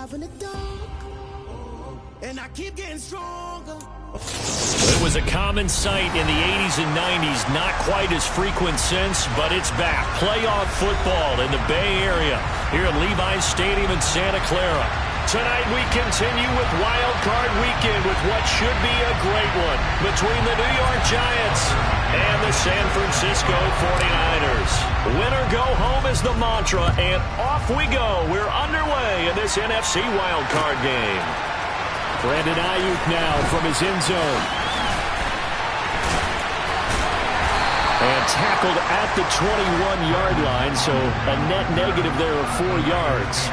alive in the dark, and I keep getting stronger. It was a common sight in the 80s and 90s, not quite as frequent since, but it's back. Playoff football in the Bay Area here at Levi's Stadium in Santa Clara. Tonight we continue with Wild Card Weekend with what should be a great one between the New York Giants and the San Francisco 49ers. Winner go home is the mantra, and off we go. We're underway in this NFC Wild Card game. Brandon Ayuk now from his end zone. And tackled at the 21-yard line, so a net negative there of 4 yards.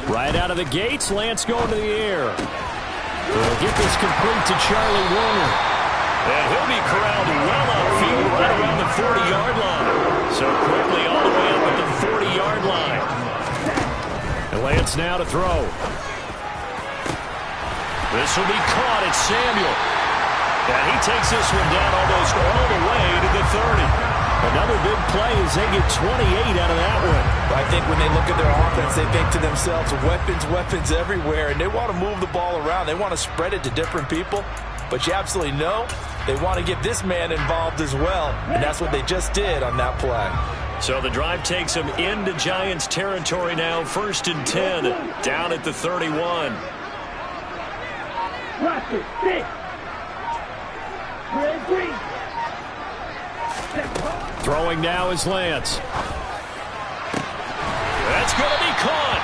Right out of the gates, Lance going to the air. He'll get this complete to Charlie Warner. And he'll be corralled well upfield right around the 40-yard line. So quickly all the way up at the 40-yard line. And Lance now to throw. This will be caught at Samuel. And he takes this one down almost all the way to the 30. Another big play as they get 28 out of that one. I think when they look at their offense, they think to themselves, weapons everywhere, and they want to move the ball around. They want to spread it to different people, but you absolutely know they want to get this man involved as well, and that's what they just did on that play. So the drive takes them into Giants territory now, 1st and 10, down at the 31. Throwing now is Lance. That's going to be caught.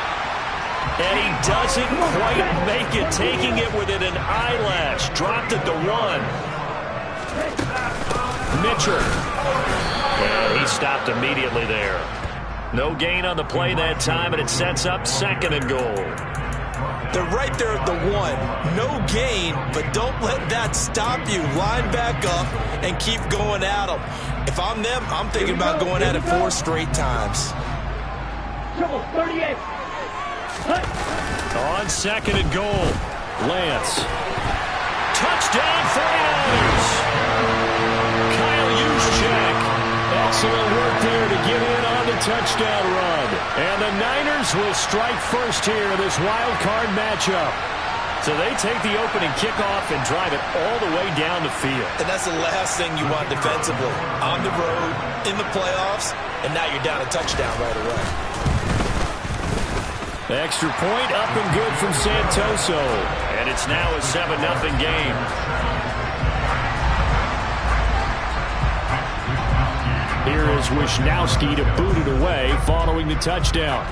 And he doesn't quite make it, taking it within an eyelash. Dropped at the 1. Mitchell. And he stopped immediately there. No gain on the play that time, and it sets up 2nd and goal. They're right there at the 1. No gain, but don't let that stop you. Line back up and keep going at them. If I'm them, I'm thinking about going at it 4 straight times. 38. On 2nd and goal, Lance. Touchdown 49ers. Kyle Juszczyk. Excellent work there to get in on the touchdown run. And the Niners will strike first here in this wild card matchup. So they take the opening kickoff and drive it all the way down the field. And that's the last thing you want defensively. On the road, in the playoffs, and now you're down a touchdown right away. Extra point up and good from Santoso. And it's now a 7-0 game. Here is Wisnowski to boot it away following the touchdown.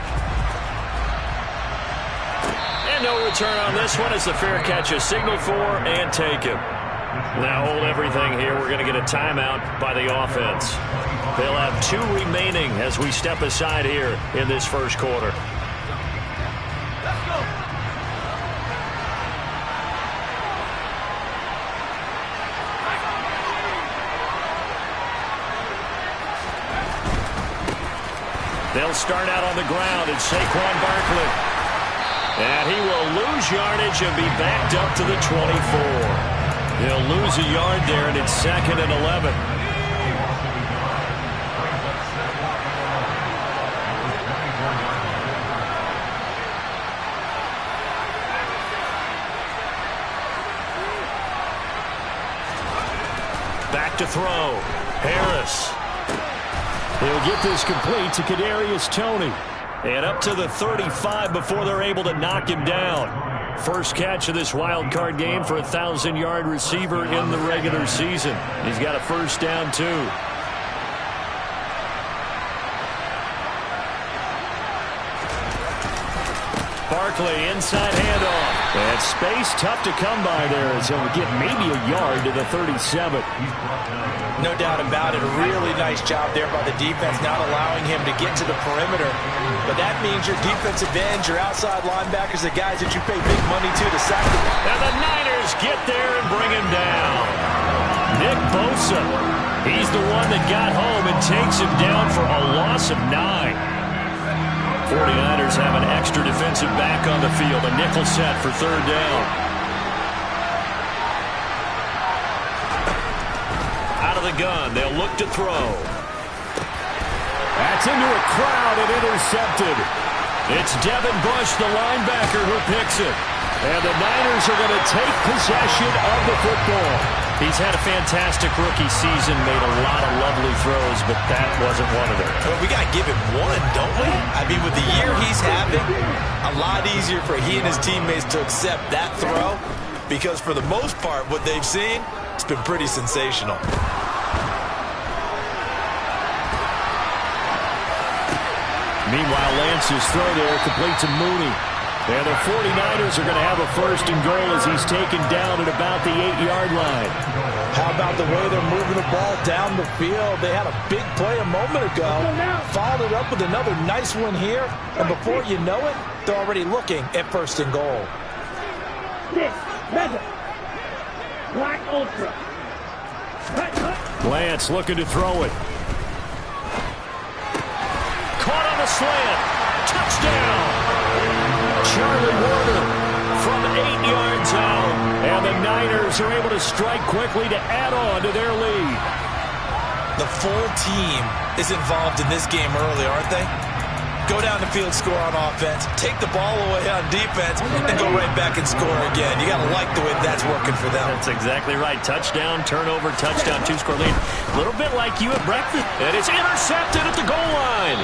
And no return on this one as the fair catch is signaled for and taken. Now hold everything here. We're going to get a timeout by the offense. They'll have 2 remaining as we step aside here in this first quarter. They'll start out on the ground, and Saquon Barkley. And he will lose yardage and be backed up to the 24. He'll lose a yard there, and it's 2nd and 11. Back to throw. Harris. He'll get this complete to Kadarius Toney. And up to the 35 before they're able to knock him down. First catch of this wild card game for a 1,000-yard receiver in the regular season. He's got a first down, too. Barkley inside handoff. And space tough to come by there as he'll get maybe a yard to the 37. No doubt about it. A really nice job there by the defense, not allowing him to get to the perimeter. But that means your defensive ends, your outside linebackers, the guys that you pay big money to sack them. And the Niners get there and bring him down. Nick Bosa, he's the one that got home and takes him down for a loss of 9. 49ers have an extra defensive back on the field. A nickel set for third down. Out of the gun, they'll look to throw. That's into a crowd and intercepted. It's Devin Bush, the linebacker, who picks it. And the Niners are going to take possession of the football. He's had a fantastic rookie season, made a lot of lovely throws, but that wasn't one of them. Well, we got to give him one, don't we? I mean, with the year he's having, a lot easier for he and his teammates to accept that throw because for the most part, what they've seen, it's been pretty sensational. Meanwhile, Lance's throw there complete to Mooney. And the 49ers are going to have a first and goal as he's taken down at about the 8-yard line. How about the way they're moving the ball down the field? They had a big play a moment ago, followed it up with another nice one here, and before you know it, they're already looking at first and goal. Black Ultra. Lance looking to throw it. Caught on the slant. Touchdown. Charlie Warner from 8 yards out. And the Niners are able to strike quickly to add on to their lead. The full team is involved in this game early, aren't they? Go down the field, score on offense, take the ball away on defense, and go right back and score again. You got to like the way that's working for them. That's exactly right. Touchdown, turnover, touchdown, 2-score lead. A little bit like you at breakfast. And it's intercepted at the goal line.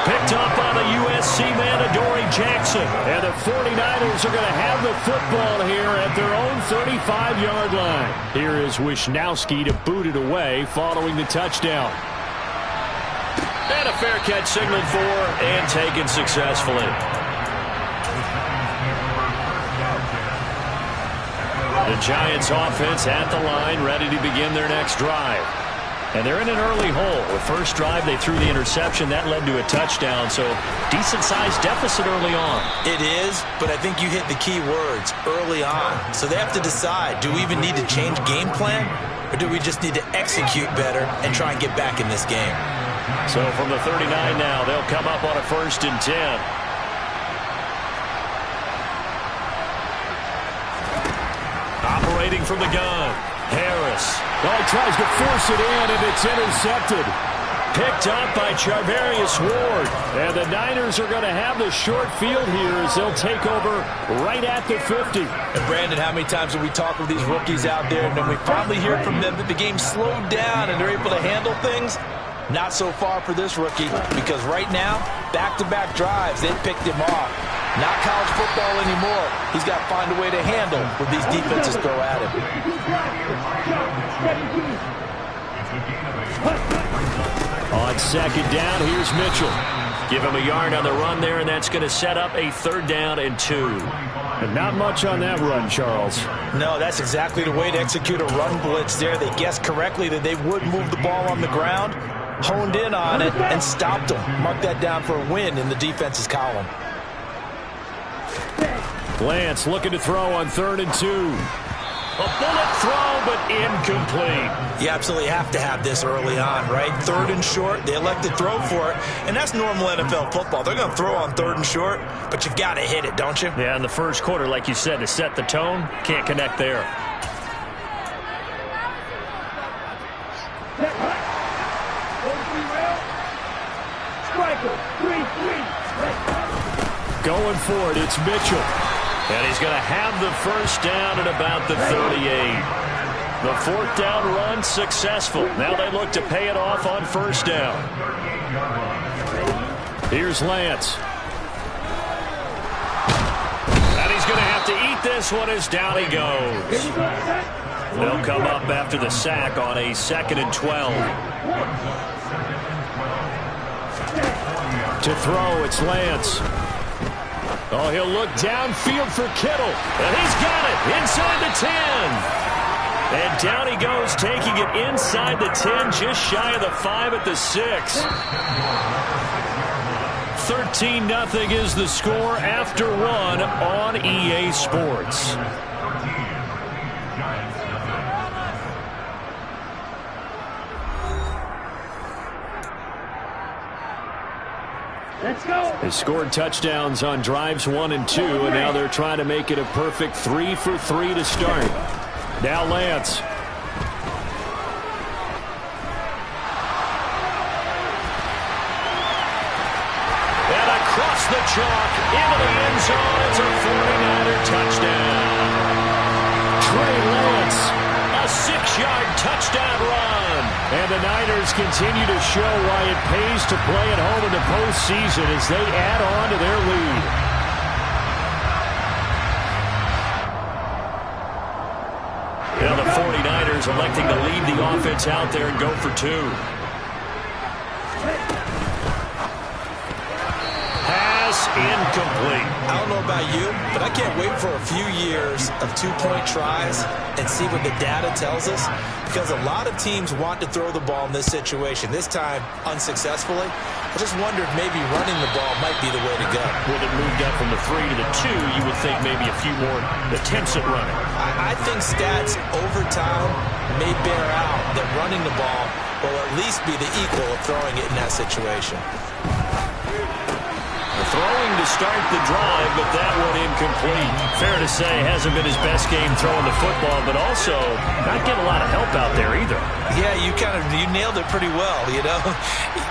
Picked up on the USC man, Adoree Jackson. And the 49ers are going to have the football here at their own 35-yard line. Here is Wisnowski to boot it away following the touchdown. And a fair catch signaled for and taken successfully. The Giants offense at the line, ready to begin their next drive. And they're in an early hole. The first drive, they threw the interception. That led to a touchdown, so decent-sized deficit early on. It is, but I think you hit the key words, early on. So they have to decide, do we even need to change game plan, or do we just need to execute better and try and get back in this game? So from the 39 now, they'll come up on a 1st and 10. Operating from the gun, Harris. Well, he tries to force it in, and it's intercepted. Picked up by Charvarius Ward. And the Niners are going to have the short field here as they'll take over right at the 50. And Brandon, how many times have we talked with these rookies out there, and then we finally hear from them that the game slowed down and they're able to handle things? Not so far for this rookie, because right now, back-to-back drives, they picked him off. Not college football anymore. He's got to find a way to handle what these defenses throw at him. On second down, here's Mitchell. Give him a yard on the run there, and that's going to set up a 3rd down and 2. And not much on that run, Charles. No, that's exactly the way to execute a run blitz there. They guessed correctly that they would move the ball on the ground, honed in on it, and stopped them. Mark that down for a win in the defense's column. Lance looking to throw on 3rd and 2. A bullet throw, but incomplete. You absolutely have to have this early on, right? 3rd and short, they elect to throw for it, and that's normal NFL football. They're going to throw on 3rd and short, but you got to hit it, don't you? Yeah, in the first quarter, like you said, to set the tone, can't connect there. Going for it, it's Mitchell. And he's going to have the 1st down at about the 38. The 4th down run successful. Now they look to pay it off on 1st down. Here's Lance. And he's going to have to eat this one as down he goes. They'll come up after the sack on a 2nd and 12. To throw, it's Lance. Oh, he'll look downfield for Kittle. And he's got it inside the 10. And down he goes, taking it inside the 10, just shy of the 5 at the 6. 13-0 is the score after 1 on EA Sports. Let's go. They scored touchdowns on drives 1 and 2, and now they're trying to make it a perfect 3 for 3 to start. Now Lance. And across the chalk into the end zone. It's a 49er touchdown. Trey Lance, a 6-yard touchdown run. And the Niners continue to show why it pays to play at home in the postseason as they add on to their lead. Now the 49ers electing to leave the offense out there and go for 2. Pass incomplete. I don't know about you, but I can't wait for a few years of 2-point tries and see what the data tells us, because a lot of teams want to throw the ball in this situation. This time, unsuccessfully. I just wonder if maybe running the ball might be the way to go. With it moved up from the 3 to the 2, you would think maybe a few more attempts at running. I think stats over time may bear out that running the ball will at least be the equal of throwing it in that situation. Throwing to start the drive, but that one incomplete. Fair to say, hasn't been his best game throwing the football, but also not getting a lot of help out there either. Yeah, you nailed it pretty well, you know.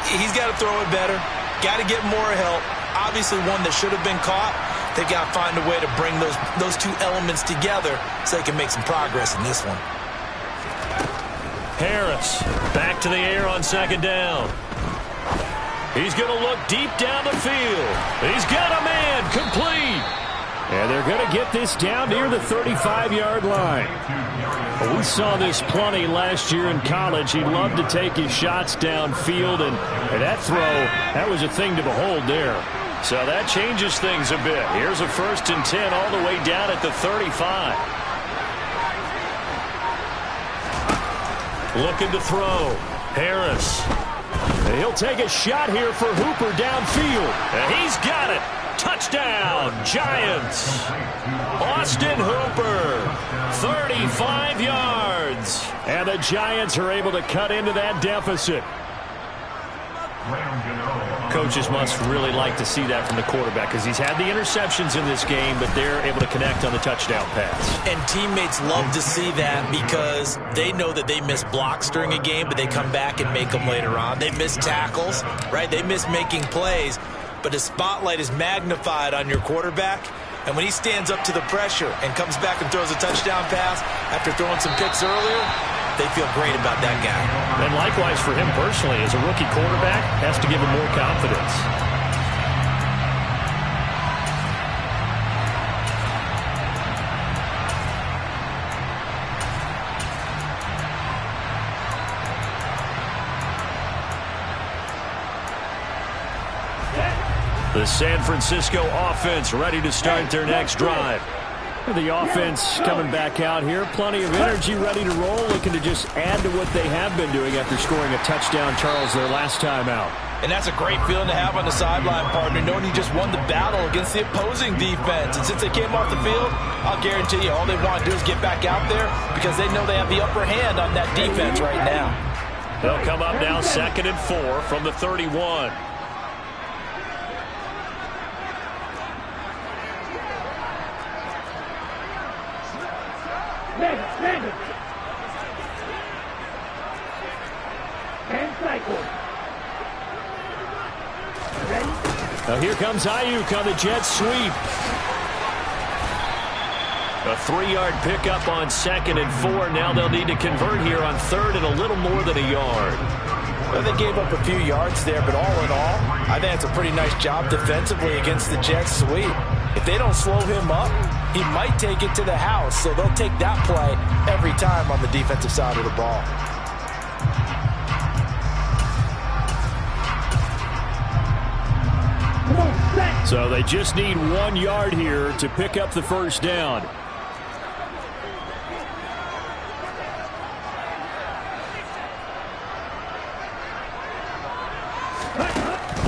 He's got to throw it better, got to get more help. Obviously one that should have been caught. They've got to find a way to bring those two elements together so they can make some progress in this one. Harris back to the air on 2nd down. He's going to look deep down the field. He's got a man, complete. And they're going to get this down near the 35-yard line. Well, we saw this plenty last year in college. He loved to take his shots downfield, and that throw, that was a thing to behold there. So that changes things a bit. Here's a 1st and 10 all the way down at the 35. Looking to throw. Harris. He'll take a shot here for Hooper downfield. And he's got it. Touchdown, Giants. Austin Hooper, 35 yards. And the Giants are able to cut into that deficit. Coaches must really like to see that from the quarterback because he's had the interceptions in this game, but they're able to connect on the touchdown pass. And teammates love to see that because they know that they miss blocks during a game, but they come back and make them later on. They miss tackles, right? They miss making plays, but the spotlight is magnified on your quarterback. And when he stands up to the pressure and comes back and throws a touchdown pass after throwing some picks earlier, they feel great about that guy. And likewise for him personally, as a rookie quarterback, has to give him more confidence. The San Francisco offense ready to start their next drive. The offense coming back out here. Plenty of energy, ready to roll, looking to just add to what they have been doing after scoring a touchdown, Charles, their last time out. And that's a great feeling to have on the sideline, partner, knowing you just won the battle against the opposing defense. And since they came off the field, I'll guarantee you all they want to do is get back out there because they know they have the upper hand on that defense right now. They'll come up now 2nd and 4 from the 31. Now here comes Ayuk on the jet sweep. A 3-yard pickup on 2nd and 4. Now they'll need to convert here on 3rd and a little more than a yard. Well, they gave up a few yards there, but all in all, I think it's a pretty nice job defensively against the jet sweep. If they don't slow him up, he might take it to the house, so they'll take that play every time on the defensive side of the ball. Come on, set. So they just need 1 yard here to pick up the first down.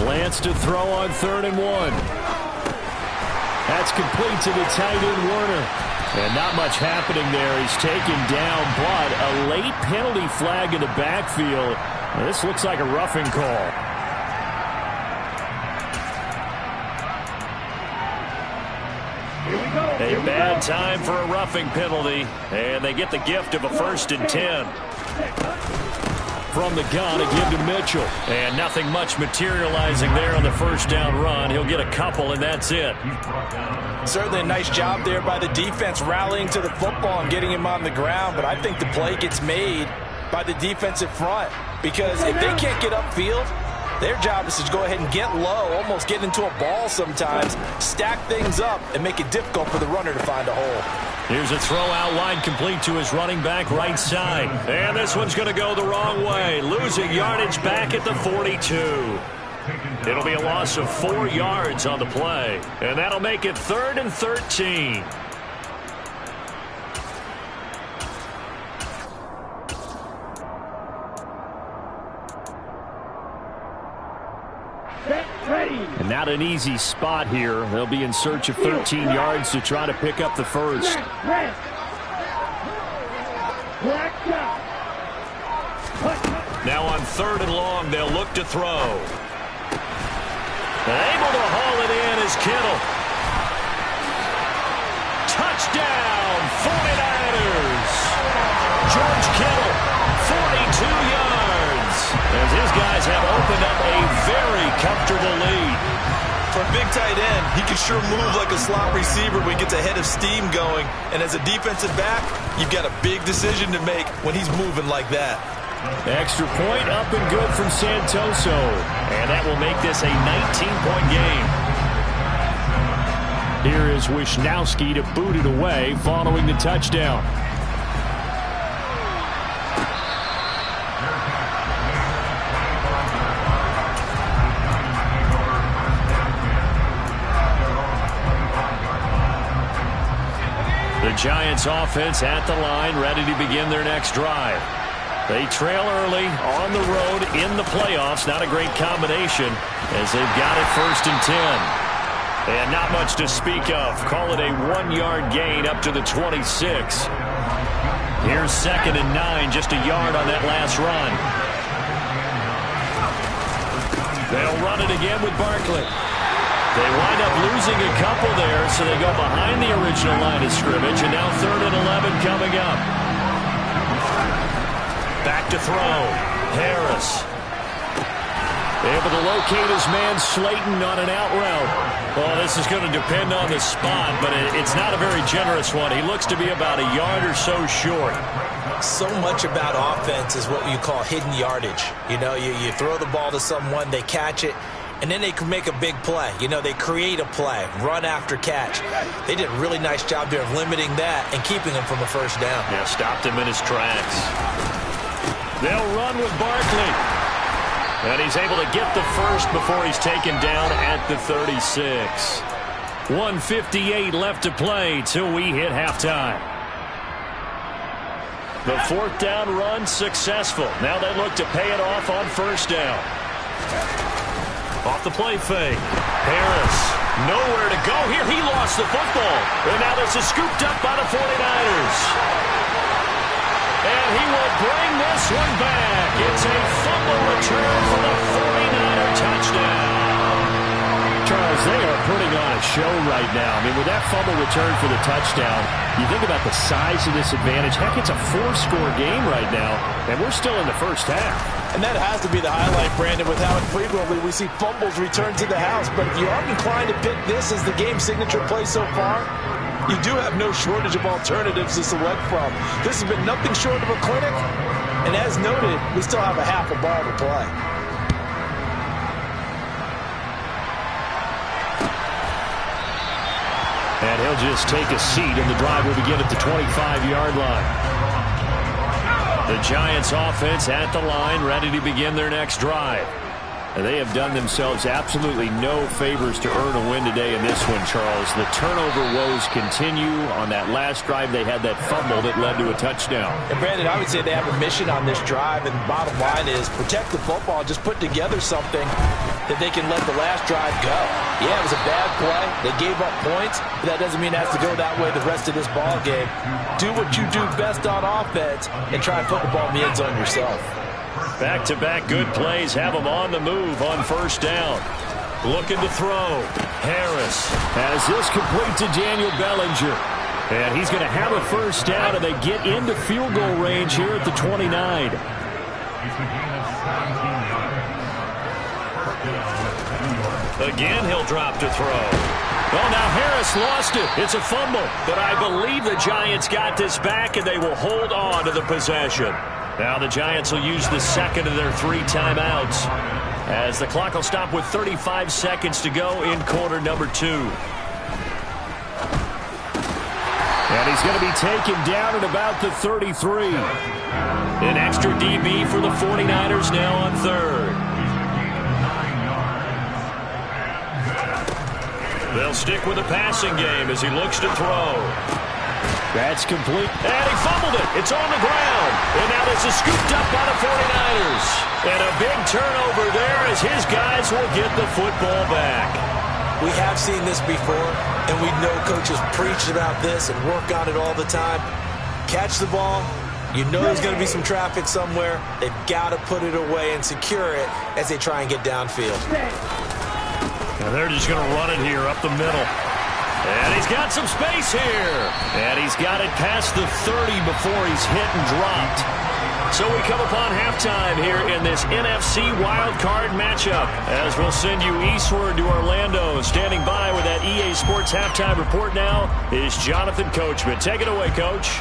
Lance to throw on 3rd and 1. That's complete to the tight end, Warner. And not much happening there. He's taken down, but a late penalty flag in the backfield. This looks like a roughing call. A bad time for a roughing penalty, and they get the gift of a 1st and 10. From the gun, a give to Mitchell. And nothing much materializing there on the first down run. He'll get a couple, and that's it. Certainly a nice job there by the defense rallying to the football and getting him on the ground, but I think the play gets made by the defensive front, because if they can't get upfield, their job is to go ahead and get low, almost get into a ball sometimes, stack things up, and make it difficult for the runner to find a hole. Here's a throw out wide, complete to his running back right side. And this one's going to go the wrong way, losing yardage back at the 42. It'll be a loss of 4 yards on the play, and that'll make it 3rd and 13. And not an easy spot here. They'll be in search of 13 yards to try to pick up the first. Now on 3rd and long, they'll look to throw. Able to haul it in is Kittle. Touchdown, 49ers. George Kittle, 42 yards. As his guys have opened up a very comfortable lead. For a big tight end, he can sure move like a slot receiver when he gets a head of steam going. And as a defensive back, you've got a big decision to make when he's moving like that. Extra point up and good from Santoso. And that will make this a 19-point game. Here is Wisnowski to boot it away following the touchdown. The Giants offense at the line, ready to begin their next drive. They trail early on the road in the playoffs. Not a great combination as they've got it 1st and 10. And not much to speak of. Call it a 1-yard gain up to the 26. Here's 2nd and 9, just a yard on that last run. They'll run it again with Barkley. They wind up losing a couple there, so they go behind the original line of scrimmage, and now 3rd and 11 coming up. Back to throw. Harris. Able to locate his man Slayton on an out route. Well, this is going to depend on the spot, but it's not a very generous one. He looks to be about a yard or so short. So much about offense is what you call hidden yardage. You know, you throw the ball to someone, they catch it, and then they can make a big play. You know, they create a play, run after catch. They did a really nice job there of limiting that and keeping him from a first down. Yeah, stopped him in his tracks. They'll run with Barkley. And he's able to get the first before he's taken down at the 36. 1:58 left to play till we hit halftime. The 4th down run successful. Now they look to pay it off on 1st down. Off the play fake. Harris, nowhere to go here. He lost the football. And now this is scooped up by the 49ers. And he will bring this one back. It's a fumble return for the 49er touchdown. Charles, they are putting on a show right now. I mean, with that fumble return for the touchdown, you think about the size of this advantage. Heck, it's a 4-score game right now, and we're still in the first half. And that has to be the highlight, Brandon, with how frequently we see fumbles return to the house. But if you are inclined to pick this as the game signature play so far, you do have no shortage of alternatives to select from. This has been nothing short of a clinic. And as noted, we still have a half a ball to play. And he'll just take a seat, and the drive will begin at the 25-yard line. The Giants offense at the line, ready to begin their next drive. And they have done themselves absolutely no favors to earn a win today in this one, Charles. The turnover woes continue. On that last drive, they had that fumble that led to a touchdown. And Brandon, I would say they have a mission on this drive, and the bottom line is protect the football, just put together something that they can let the last drive go. Yeah, it was a bad play. They gave up points, but that doesn't mean it has to go that way the rest of this ball game. Do what you do best on offense and try and put the ball in the end zone yourself. Back-to-back good plays have them on the move on first down. Looking to throw. Harris has this complete to Daniel Bellinger. And he's going to have a first down, and they get into field goal range here at the 29. Again, he'll drop to throw. Well, now Harris lost it. It's a fumble. But I believe the Giants got this back, and they will hold on to the possession. Now the Giants will use the second of their 3 timeouts as the clock will stop with 35 seconds to go in quarter number 2. And he's going to be taken down at about the 33. An extra DB for the 49ers now on third. They'll stick with the passing game as he looks to throw. That's complete. And he fumbled it. It's on the ground. And now this is scooped up by the 49ers. And a big turnover there as his guys will get the football back. We have seen this before, and we know coaches preach about this and work on it all the time. Catch the ball. You know there's going to be some traffic somewhere. They've got to put it away and secure it as they try and get downfield. And they're just going to run it here up the middle. And he's got some space here. And he's got it past the 30 before he's hit and dropped. So we come upon halftime here in this NFC wildcard matchup. As we'll send you eastward to Orlando. Standing by with that EA Sports halftime report now is Jonathan Coachman. Take it away, Coach.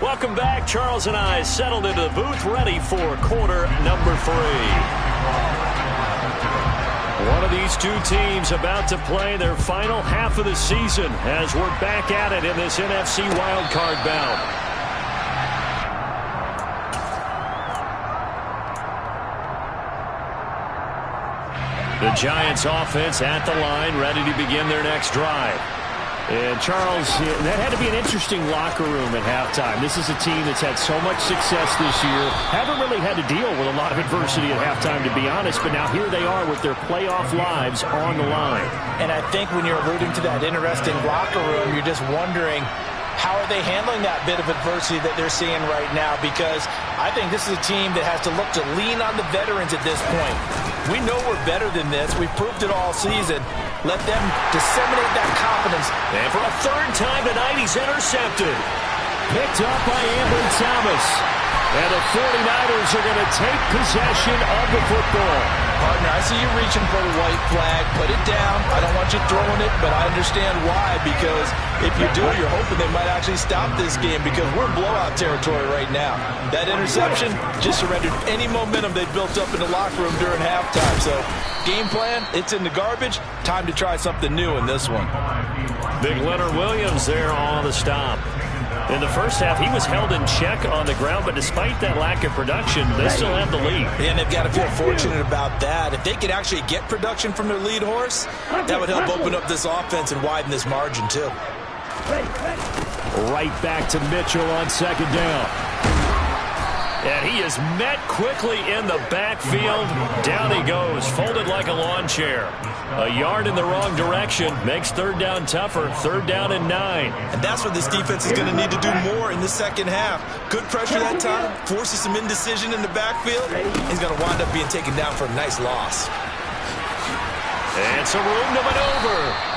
Welcome back. Charles and I settled into the booth, ready for quarter number 3. One of these two teams about to play their final half of the season as we're back at it in this NFC wildcard bout. The Giants offense at the line, ready to begin their next drive. And, Charles, that had to be an interesting locker room at halftime. This is a team that's had so much success this year. Haven't really had to deal with a lot of adversity at halftime, to be honest. But now here they are with their playoff lives on the line. And I think when you're alluding to that interesting locker room, you're just wondering, how are they handling that bit of adversity that they're seeing right now? Because I think this is a team that has to look to lean on the veterans at this point. We know we're better than this. We've proved it all season. Let them disseminate that confidence. And for a third time tonight, he's intercepted. Picked up by Ambry Thomas. And the 49ers are going to take possession of the football. Partner, I see you reaching for the white flag. Put it down. I don't want you throwing it, but I understand why. Because if you do, you're hoping they might actually stop this game because we're in blowout territory right now. That interception just surrendered any momentum they built up in the locker room during halftime. So, game plan, it's in the garbage. Time to try something new in this one. Big Leonard Williams there on the stop. In the first half, he was held in check on the ground, but despite that lack of production, they still have the lead. And they've got to feel fortunate about that. If they could actually get production from their lead horse, that would help open up this offense and widen this margin, too. Right back to Mitchell on second down. And he is met quickly in the backfield. Down he goes, folded like a lawn chair. A yard in the wrong direction makes third down tougher. Third down and 9. And that's what this defense is going to need to do more in the second half. Good pressure that time, forces some indecision in the backfield. He's going to wind up being taken down for a nice loss. And some room to maneuver.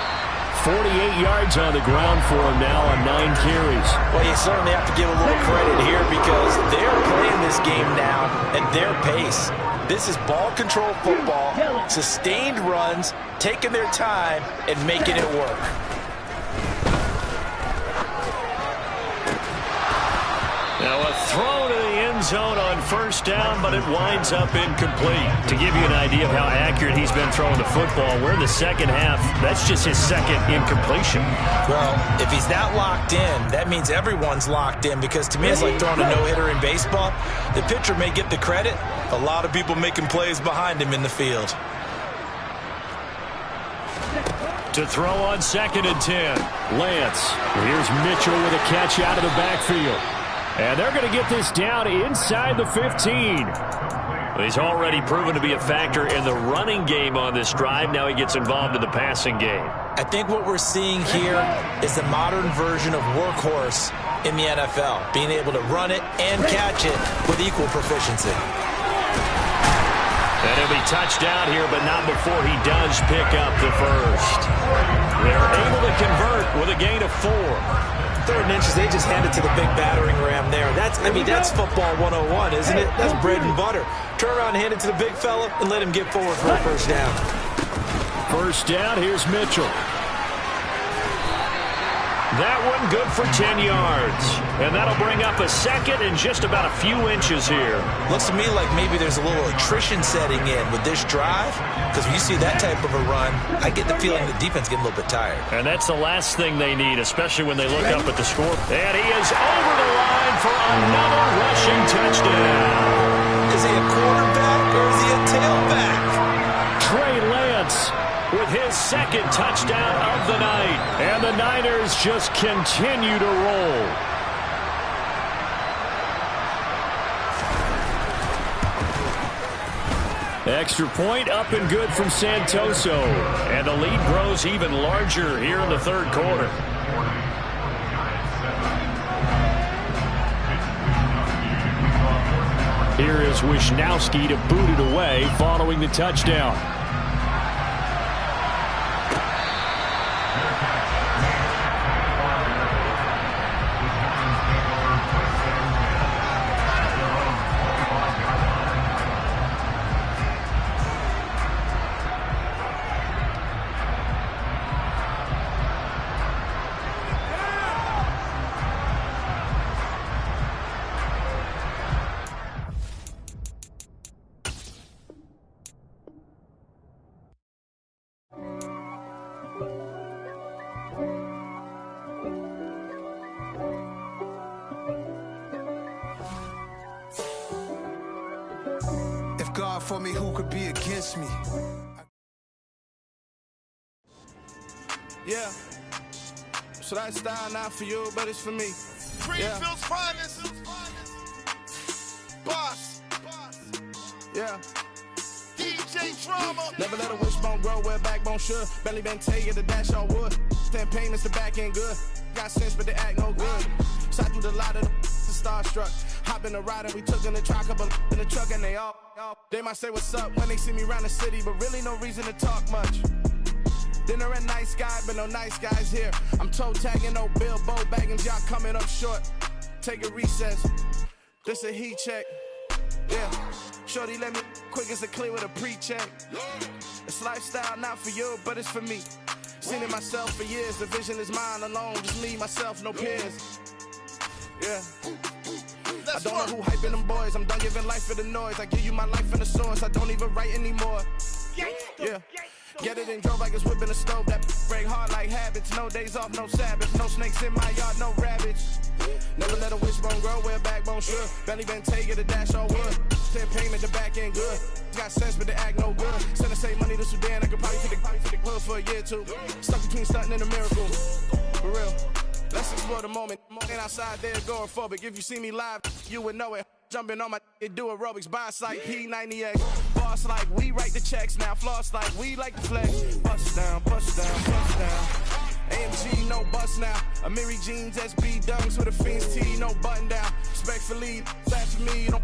48 yards on the ground for him now on 9 carries. Well, you certainly have to give a little credit here because they're playing this game now at their pace. This is ball control football, sustained runs, taking their time and making it work. zone on first down, but it winds up incomplete. To give you an idea of how accurate he's been throwing the football, we're in the second half. That's just his second incompletion. Well, if he's that locked in, that means everyone's locked in, because to me it's like throwing a no-hitter in baseball. The pitcher may get the credit. A lot of people making plays behind him in the field. To throw on 2nd and 10. Lance. Here's Mitchell with a catch out of the backfield. And they're going to get this down inside the 15. He's already proven to be a factor in the running game on this drive. Now he gets involved in the passing game. I think what we're seeing here is the modern version of workhorse in the NFL, being able to run it and catch it with equal proficiency. And he'll be touched down here, but not before he does pick up the first. They're able to convert with a gain of 4. 3rd and inches, they just hand it to the big battering ram there. That's football 101, isn't it? That's bread and butter. Turn around, hand it to the big fella, and let him get forward for a first down. First down, here's Mitchell. That one good for 10 yards. And that'll bring up a second and just about a few inches here. Looks to me like maybe there's a little attrition setting in with this drive, because when you see that type of a run, I get the feeling the defense getting a little bit tired. And that's the last thing they need, especially when they look up at the score. And he is over the line for another rushing touchdown. Is he a quarterback or is he a tailback? Trey Lance with his 2nd touchdown of the night. And the Niners just continue to roll. Extra point up and good from Santoso. And the lead grows even larger here in the 3rd quarter. Here is Wisnowski to boot it away following the touchdown. God for me, who could be against me? Yeah. So that style not for you, but it's for me. Greenfield's finest. Boss. Yeah. DJ Drama. Never let a wishbone grow where a backbone should. Belly been take it to dash on wood. 10 payments, the back end good. Got sense, but they act no good. Shot through the lot of the starstruck. Hop in the ride and we took in the truck, couple in the truck, and they all. They might say what's up when they see me around the city, but really no reason to talk much. Dinner a nice guy, but no nice guys here. I'm toe tagging, no Bilbo bagging, y'all coming up short. Take a recess. This a heat check. Yeah. Shorty let me quick as a clear with a pre-check. It's lifestyle not for you, but it's for me. Seen it myself for years. The vision is mine alone. Just me, myself, no peers. Yeah. I don't know who hyping them boys. I'm done giving life for the noise. I give you my life in the source. I don't even write anymore. Yeah. Get it and drove like it's whipping a stove. That break hard like habits. No days off, no Sabbath. No snakes in my yard, no rabbits. Never let a wishbone grow where a backbone should. Belly been take it, a dash all wood. 10 payment, the back end good. Got sense, but they act no good. Send the same money to Sudan. I could probably take the club for a year or two. Stuck between stunting and a miracle. For real. Let's explore the moment. Ain't outside there agoraphobic. If you see me live, you would know it. Jumping on my do aerobics, boss like P90X. Boss like we write the checks now. Floss like we like the flex. Bust down, bust down, bust down. AMG, no bust now. Amiri jeans, SB dunks with a Fiends T, no button down. Respectfully, flat for me, you don't.